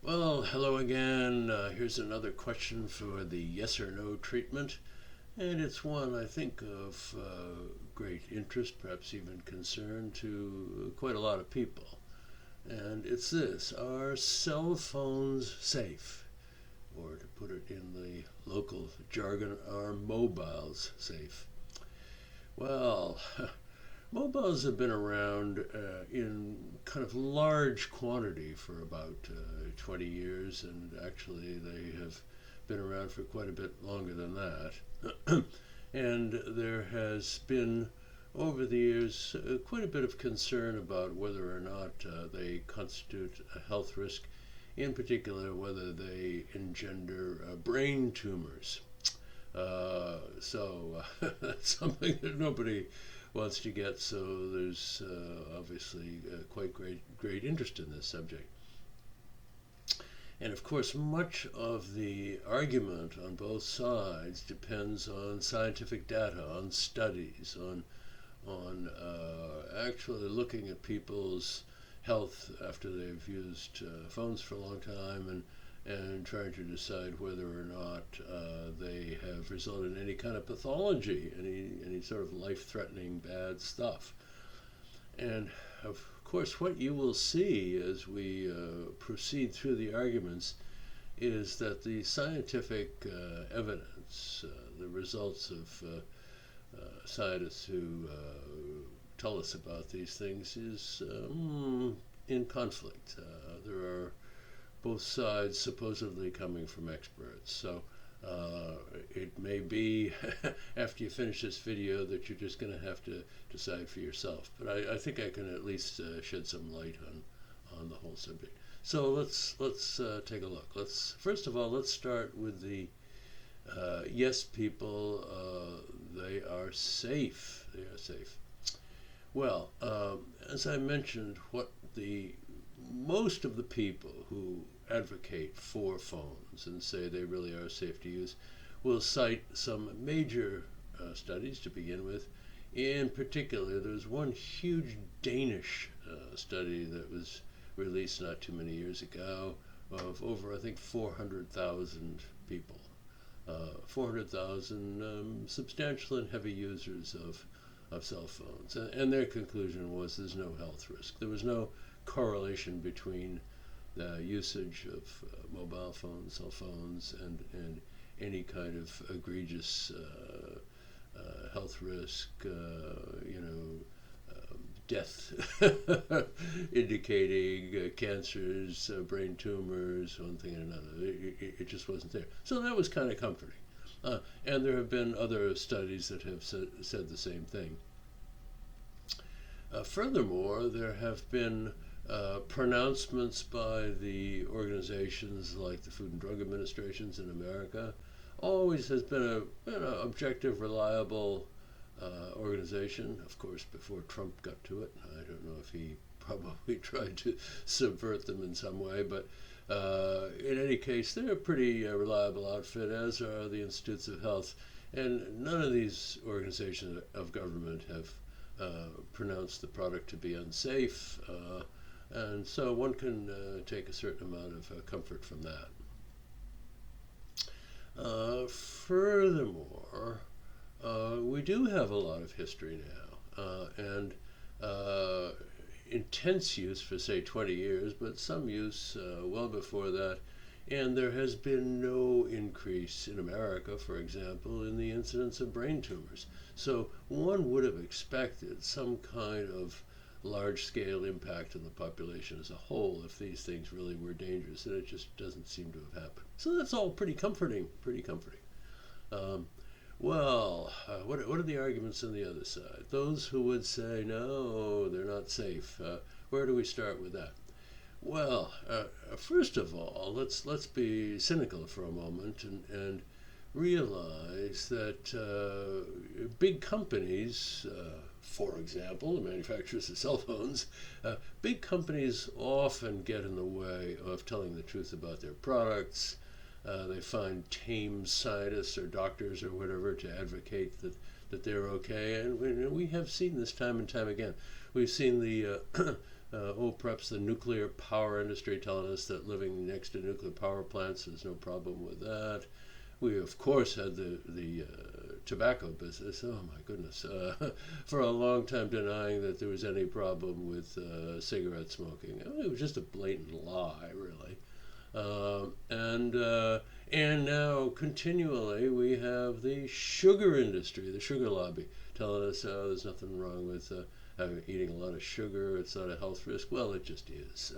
Well, hello again. Here's another question for the yes or no treatment, and it's one I think of great interest, perhaps even concern to quite a lot of people. And it's this: are cell phones safe? Or to put it in the local jargon, are mobiles safe? Well, mobiles have been around in kind of large quantity for about 20 years, and actually they have been around for quite a bit longer than that. And there has been, over the years, quite a bit of concern about whether or not they constitute a health risk, in particular, whether they engender brain tumors. That's something that nobody wants to get. So there's obviously quite great interest in this subject. And of course, much of the argument on both sides depends on scientific data, on studies, on actually looking at people's health after they've used phones for a long time, and trying to decide whether or not they have resulted in any kind of pathology, any sort of life-threatening bad stuff. And of course, what you will see as we proceed through the arguments is that the scientific evidence, the results of scientists who tell us about these things, is in conflict. There are both sides supposedly coming from experts. So it may be after you finish this video that you're just going to have to decide for yourself. But I think I can at least shed some light on the whole subject. So let's take a look. First of all, let's start with the yes people. They are safe. They are safe. Well, as I mentioned, what the most of the people who advocate for phones and say they really are safe to use will cite some major studies to begin with. In particular, there's one huge Danish study that was released not too many years ago of over, I think, 400,000 people. 400,000 substantial and heavy users of cell phones. And their conclusion was there's no health risk. There was no correlation between the usage of mobile phones, cell phones, and any kind of egregious health risk, death indicating cancers, brain tumors, one thing and another. It just wasn't there. So that was kind of comforting. And there have been other studies that have said the same thing. Furthermore, there have been pronouncements by the organizations like the Food and Drug Administrations in America. Always has been an objective, reliable organization. Of course, before Trump got to it, I don't know if he probably tried to subvert them in some way, but in any case, they're a pretty reliable outfit, as are the Institutes of Health. And none of these organizations of government have pronounced the product to be unsafe. And so one can take a certain amount of comfort from that. Furthermore, we do have a lot of history now, and intense use for, say, 20 years, but some use well before that. And there has been no increase in America, for example, in the incidence of brain tumors. So one would have expected some kind of large-scale impact on the population as a whole if these things really were dangerous, and it just doesn't seem to have happened. So that's all pretty comforting, pretty comforting. What are the arguments on the other side? Those who would say, no, they're not safe. Where do we start with that? Well, first of all, let's be cynical for a moment and realize that big companies, for example, the manufacturers of cell phones, big companies often get in the way of telling the truth about their products. They find tame scientists or doctors or whatever to advocate that they're okay, and we have seen this time and time again. We've seen the Perhaps the nuclear power industry telling us that living next to nuclear power plants is no problem with that. We, of course, had the tobacco business, oh my goodness, for a long time denying that there was any problem with cigarette smoking. I mean, it was just a blatant lie, really. And now continually we have the sugar industry, the sugar lobby, telling us there's nothing wrong with eating a lot of sugar. It's not a health risk. Well, it just is.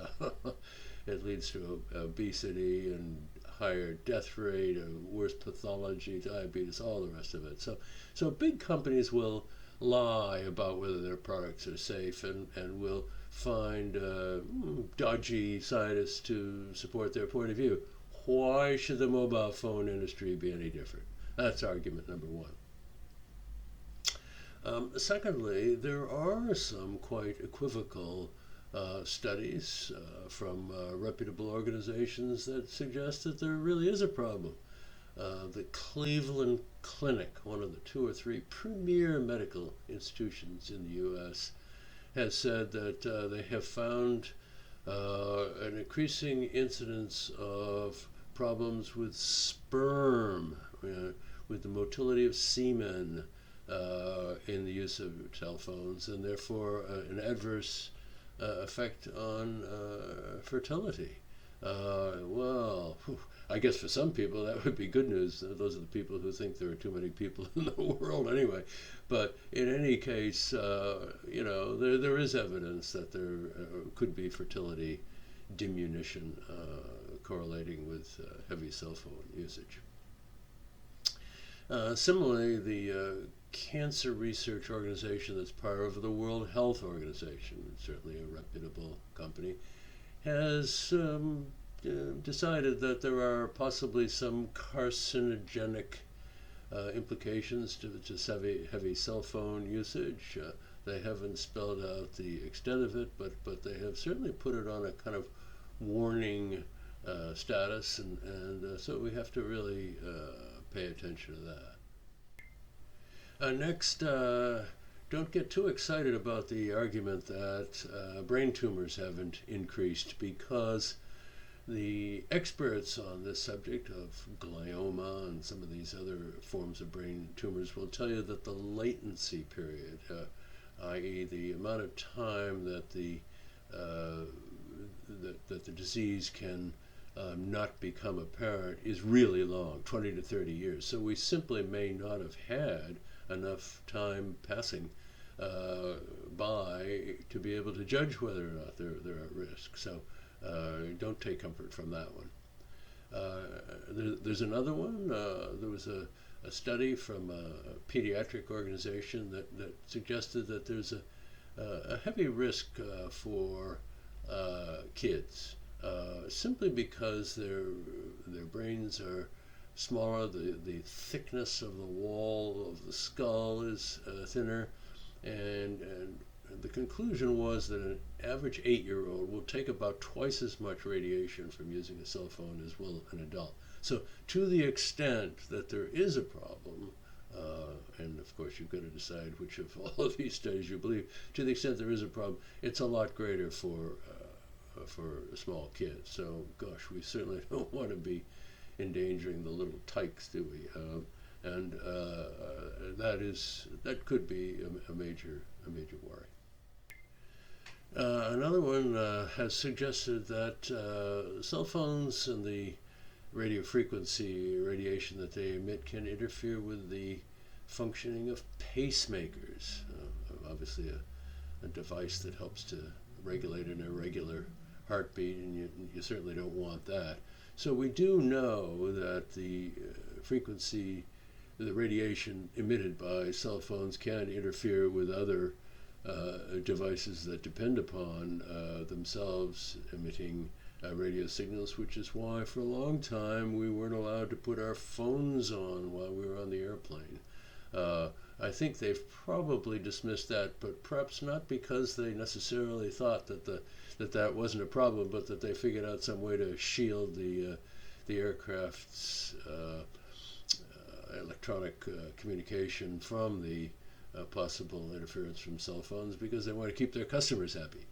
It leads to obesity and higher death rate, worse pathology, diabetes, all the rest of it. So big companies will lie about whether their products are safe and will find dodgy scientists to support their point of view. Why should the mobile phone industry be any different? That's argument number one. Secondly, there are some quite equivocal studies from reputable organizations that suggest that there really is a problem. The Cleveland Clinic, one of the 2 or 3 premier medical institutions in the U.S., has said that they have found an increasing incidence of problems with sperm, with the motility of semen in the use of cell phones, and therefore an adverse effect on fertility. Well, I guess for some people that would be good news. Those are the people who think there are too many people in the world anyway. But in any case, there is evidence that there could be fertility diminution correlating with heavy cell phone usage. Similarly, the cancer research organization that's part of the World Health Organization, certainly a reputable company, has decided that there are possibly some carcinogenic implications to heavy cell phone usage. They haven't spelled out the extent of it, but they have certainly put it on a kind of warning status, and so we have to really pay attention to that. Next, don't get too excited about the argument that brain tumors haven't increased, because the experts on this subject of glioma and some of these other forms of brain tumors will tell you that the latency period, i.e. the amount of time that the disease can not become apparent, is really long, 20 to 30 years. So we simply may not have had enough time passing by to be able to judge whether or not they're at risk. So don't take comfort from that one. There's another one. There was a study from a pediatric organization that suggested that there's a heavy risk for kids, simply because their brains are smaller, the thickness of the wall of the skull is thinner, and the conclusion was that an average 8-year-old will take about twice as much radiation from using a cell phone as will an adult. So to the extent that there is a problem, and of course you've got to decide which of all of these studies you believe, to the extent there is a problem, it's a lot greater for small kids. So gosh, we certainly don't want to be endangering the little tykes, do we? And that could be a major worry. Another one has suggested that cell phones and the radio frequency radiation that they emit can interfere with the functioning of pacemakers. Obviously a device that helps to regulate an irregular heartbeat, and you certainly don't want that. So we do know that the frequency, the radiation emitted by cell phones can interfere with other devices that depend upon themselves emitting radio signals, which is why for a long time we weren't allowed to put our phones on while we were on the airplane. I think they've probably dismissed that, but perhaps not because they necessarily thought that wasn't a problem, but that they figured out some way to shield the aircraft's electronic communication from the possible interference from cell phones because they want to keep their customers happy.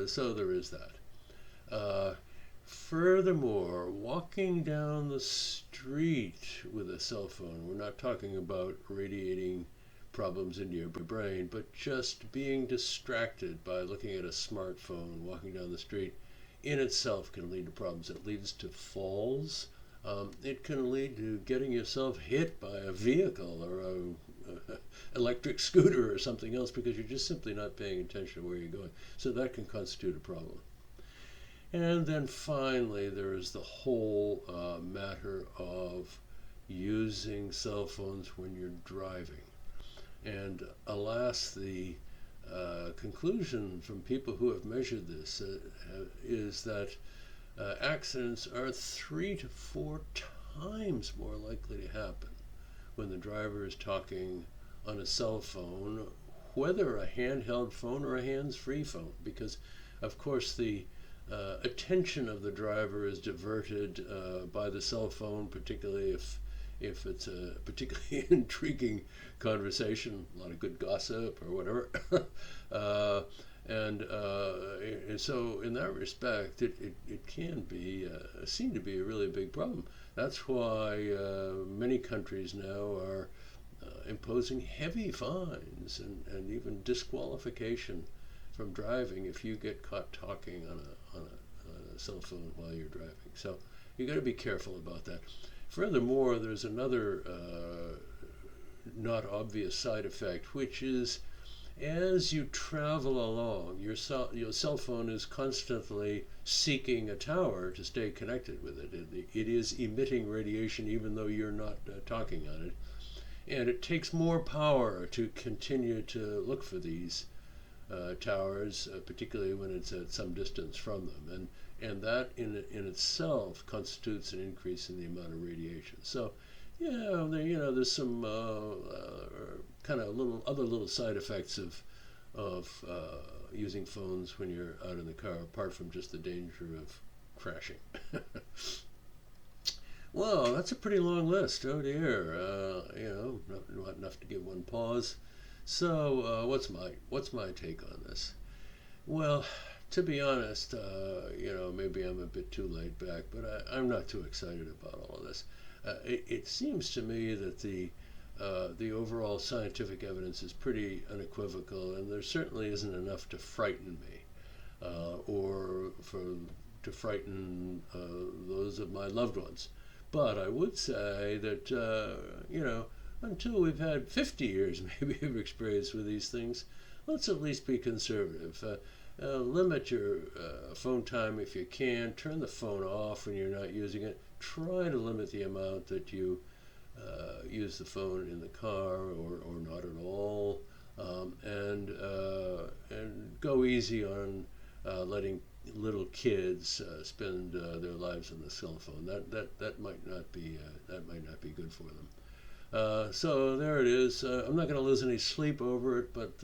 So there is that. Furthermore, walking down the street with a cell phone, we're not talking about radiating problems into your brain, but just being distracted by looking at a smartphone, walking down the street, in itself can lead to problems. It leads to falls. It can lead to getting yourself hit by a vehicle or a electric scooter or something else because you're just simply not paying attention to where you're going. So that can constitute a problem. And then finally, there is the whole matter of using cell phones when you're driving. And alas, the conclusion from people who have measured this is that accidents are 3 to 4 times more likely to happen when the driver is talking on a cell phone, whether a handheld phone or a hands-free phone, because of course the attention of the driver is diverted by the cell phone, particularly if it's a particularly intriguing conversation, a lot of good gossip or whatever. And so in that respect, it can be seen to be a really big problem. That's why many countries now are imposing heavy fines and even disqualification from driving if you get caught talking on a cell phone while you're driving. So you got to be careful about that. Furthermore, there's another not obvious side effect, which is as you travel along, your cell phone is constantly seeking a tower to stay connected with it. It is emitting radiation even though you're not talking on it. And it takes more power to continue to look for these towers, particularly when it's at some distance from them. And that in itself constitutes an increase in the amount of radiation. So, yeah, there's some kind of other little side effects of using phones when you're out in the car, apart from just the danger of crashing. Well, that's a pretty long list. Oh dear, not enough to give one pause. So, what's my take on this? Well, to be honest, maybe I'm a bit too laid back, but I'm not too excited about all of this. It seems to me that the overall scientific evidence is pretty unequivocal, and there certainly isn't enough to frighten me, or to frighten those of my loved ones. But I would say that until we've had 50 years maybe of experience with these things, let's at least be conservative. Limit your phone time if you can. Turn the phone off when you're not using it. Try to limit the amount that you use the phone in the car or not at all. And go easy on letting little kids spend their lives on the cell phone. That might not be good for them. So there it is. I'm not going to lose any sleep over it, but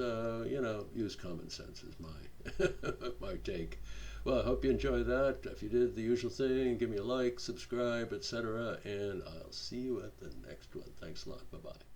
use common sense is my take. Well, I hope you enjoyed that. If you did, the usual thing, give me a like, subscribe, etc. And I'll see you at the next one. Thanks a lot. Bye-bye.